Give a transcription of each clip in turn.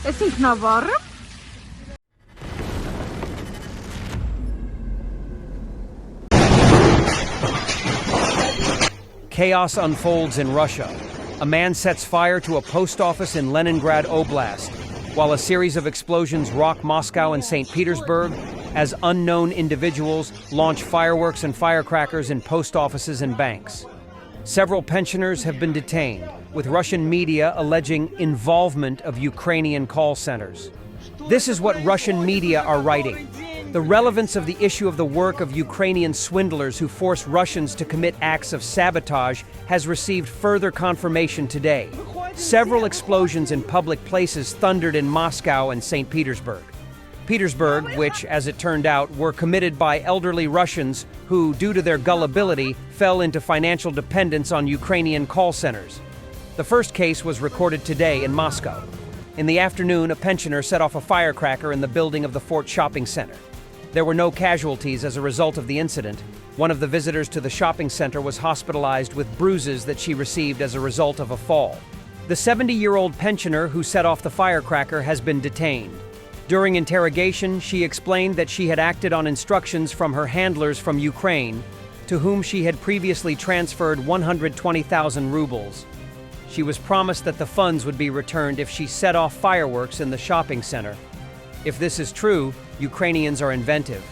Assim que Navarra. Chaos unfolds in Russia. A man sets fire to a post office in Leningrad Oblast, while a series of explosions rock Moscow and St. Petersburg as unknown individuals launch fireworks and firecrackers in post offices and banks. Several pensioners have been detained, with Russian media alleging involvement of Ukrainian call centers. This is what Russian media are writing. The relevance of the issue of the work of Ukrainian swindlers who force Russians to commit acts of sabotage has received further confirmation today. Several explosions in public places thundered in Moscow and St. Petersburg. Petersburg, which, as it turned out, were committed by elderly Russians who, due to their gullibility, fell into financial dependence on Ukrainian call centers. The first case was recorded today in Moscow. In the afternoon, a pensioner set off a firecracker in the building of the Fort Shopping Center. There were no casualties as a result of the incident. One of the visitors to the shopping center was hospitalized with bruises that she received as a result of a fall. The 70-year-old pensioner who set off the firecracker has been detained. During interrogation, she explained that she had acted on instructions from her handlers from Ukraine, to whom she had previously transferred 120,000 rubles. She was promised that the funds would be returned if she set off fireworks in the shopping center. If this is true, Ukrainians are inventive.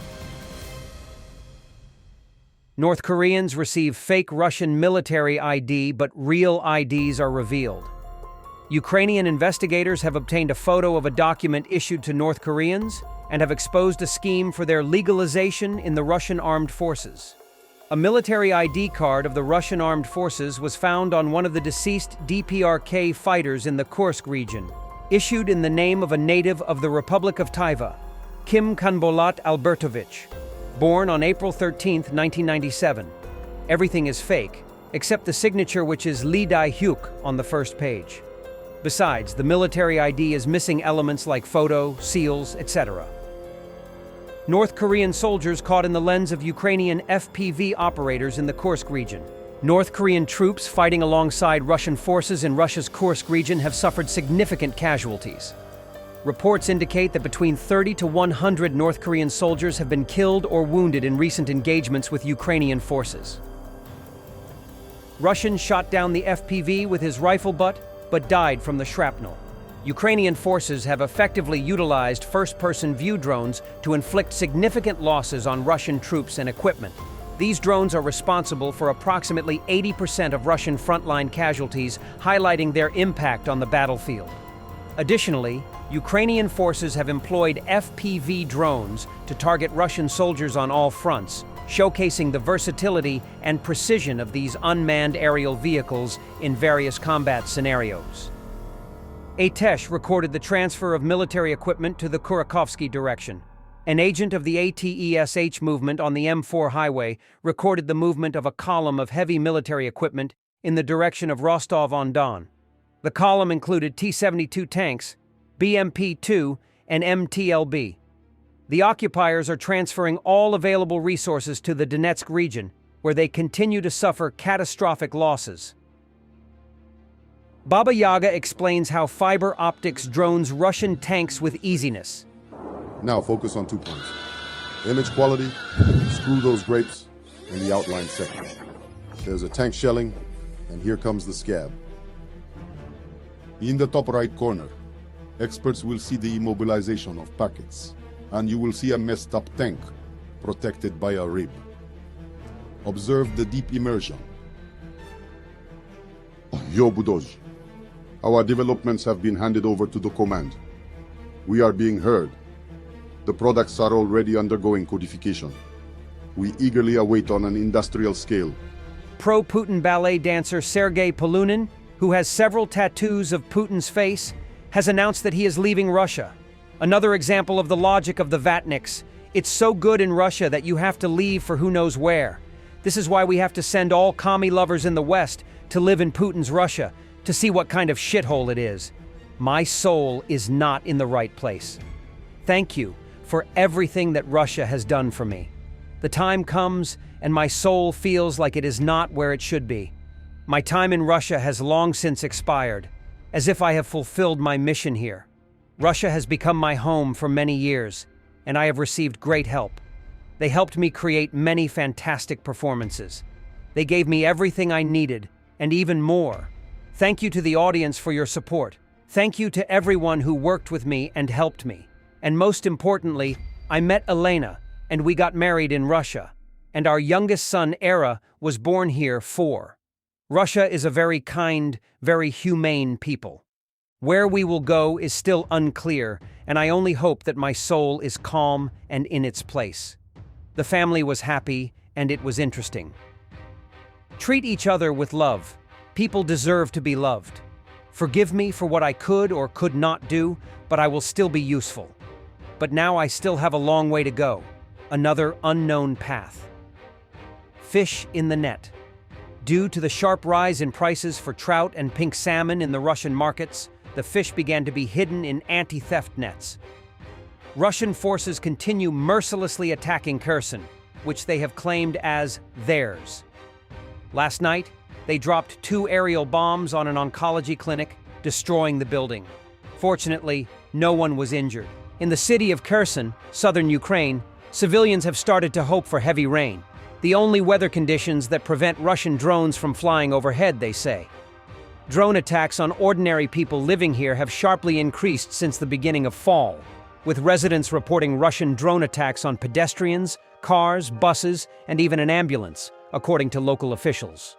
North Koreans receive fake Russian military ID, but real IDs are revealed. Ukrainian investigators have obtained a photo of a document issued to North Koreans and have exposed a scheme for their legalization in the Russian armed forces. A military ID card of the Russian armed forces was found on one of the deceased DPRK fighters in the Kursk region, issued in the name of a native of the Republic of Taiva, Kim Kanbolat Albertovich, born on April 13, 1997. Everything is fake, except the signature, which is Lee Dae-hyuk on the first page. Besides, the military ID is missing elements like photo, seals, etc. North Korean soldiers caught in the lens of Ukrainian FPV operators in the Kursk region. North Korean troops fighting alongside Russian forces in Russia's Kursk region have suffered significant casualties. Reports indicate that between 30 to 100 North Korean soldiers have been killed or wounded in recent engagements with Ukrainian forces. Russian shot down the FPV with his rifle butt, but died from the shrapnel. Ukrainian forces have effectively utilized first-person view drones to inflict significant losses on Russian troops and equipment. These drones are responsible for approximately 80% of Russian frontline casualties, highlighting their impact on the battlefield. Additionally, Ukrainian forces have employed FPV drones to target Russian soldiers on all fronts, showcasing the versatility and precision of these unmanned aerial vehicles in various combat scenarios. Atesh recorded the transfer of military equipment to the Kurakovsky direction. An agent of the ATESH movement on the M4 highway recorded the movement of a column of heavy military equipment in the direction of Rostov-on-Don. The column included T-72 tanks, BMP-2, and MTLB. The occupiers are transferring all available resources to the Donetsk region, where they continue to suffer catastrophic losses. Baba Yaga explains how fiber optics drones Russian tanks with easiness. Now focus on 2 points. Image quality, screw those grapes, and the outline sector. There's a tank shelling, and here comes the scab. In the top right corner, experts will see the immobilization of packets, and you will see a messed up tank protected by a rib. Observe the deep immersion. Yo Budoj, our developments have been handed over to the command. We are being heard. The products are already undergoing codification. We eagerly await on an industrial scale. Pro-Putin ballet dancer Sergei Polunin, who has several tattoos of Putin's face, has announced that he is leaving Russia. Another example of the logic of the Vatniks. It's so good in Russia that you have to leave for who knows where. This is why we have to send all commie lovers in the West to live in Putin's Russia, to see what kind of shithole it is. My soul is not in the right place. Thank you for everything that Russia has done for me. The time comes and my soul feels like it is not where it should be. My time in Russia has long since expired, as if I have fulfilled my mission here. Russia has become my home for many years, and I have received great help. They helped me create many fantastic performances. They gave me everything I needed, and even more. Thank you to the audience for your support. Thank you to everyone who worked with me and helped me. And most importantly, I met Elena, and we got married in Russia. And our youngest son, Era, was born here 4. Russia is a very kind, very humane people. Where we will go is still unclear, and I only hope that my soul is calm and in its place. The family was happy, and it was interesting. Treat each other with love. People deserve to be loved. Forgive me for what I could or could not do, but I will still be useful. But now I still have a long way to go. Another unknown path. Fish in the net. Due to the sharp rise in prices for trout and pink salmon in the Russian markets, the fish began to be hidden in anti-theft nets. Russian forces continue mercilessly attacking Kherson, which they have claimed as theirs. Last night, they dropped 2 aerial bombs on an oncology clinic, destroying the building. Fortunately, no one was injured. In the city of Kherson, southern Ukraine, civilians have started to hope for heavy rain. The only weather conditions that prevent Russian drones from flying overhead, they say. Drone attacks on ordinary people living here have sharply increased since the beginning of fall, with residents reporting Russian drone attacks on pedestrians, cars, buses, and even an ambulance, according to local officials.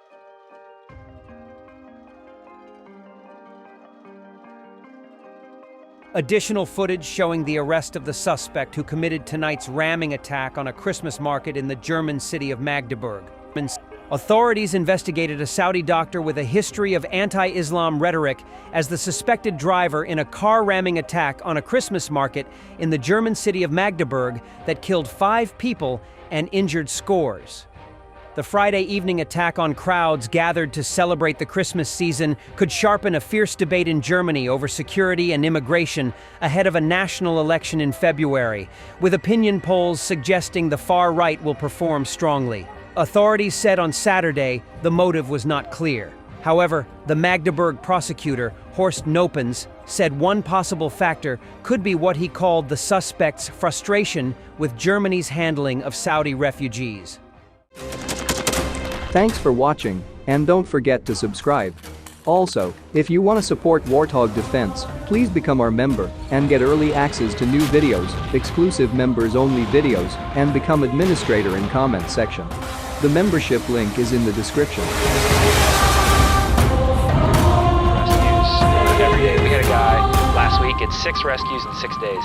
Additional footage showing the arrest of the suspect who committed tonight's ramming attack on a Christmas market in the German city of Magdeburg. Authorities investigated a Saudi doctor with a history of anti-Islam rhetoric as the suspected driver in a car ramming attack on a Christmas market in the German city of Magdeburg that killed 5 people and injured scores. The Friday evening attack on crowds gathered to celebrate the Christmas season could sharpen a fierce debate in Germany over security and immigration ahead of a national election in February, with opinion polls suggesting the far right will perform strongly. Authorities said on Saturday the motive was not clear. However, the Magdeburg prosecutor, Horst Nopens, said one possible factor could be what he called the suspect's frustration with Germany's handling of Saudi refugees. Thanks for watching, and don't forget to subscribe. Also, if you want to support Warthog Defense, please become our member and get early access to new videos, exclusive members-only videos, and become administrator in comment section. The membership link is in the description. Rescues every day. We had a guy last week at 6 rescues in 6 days.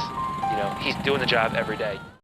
You know, he's doing the job every day.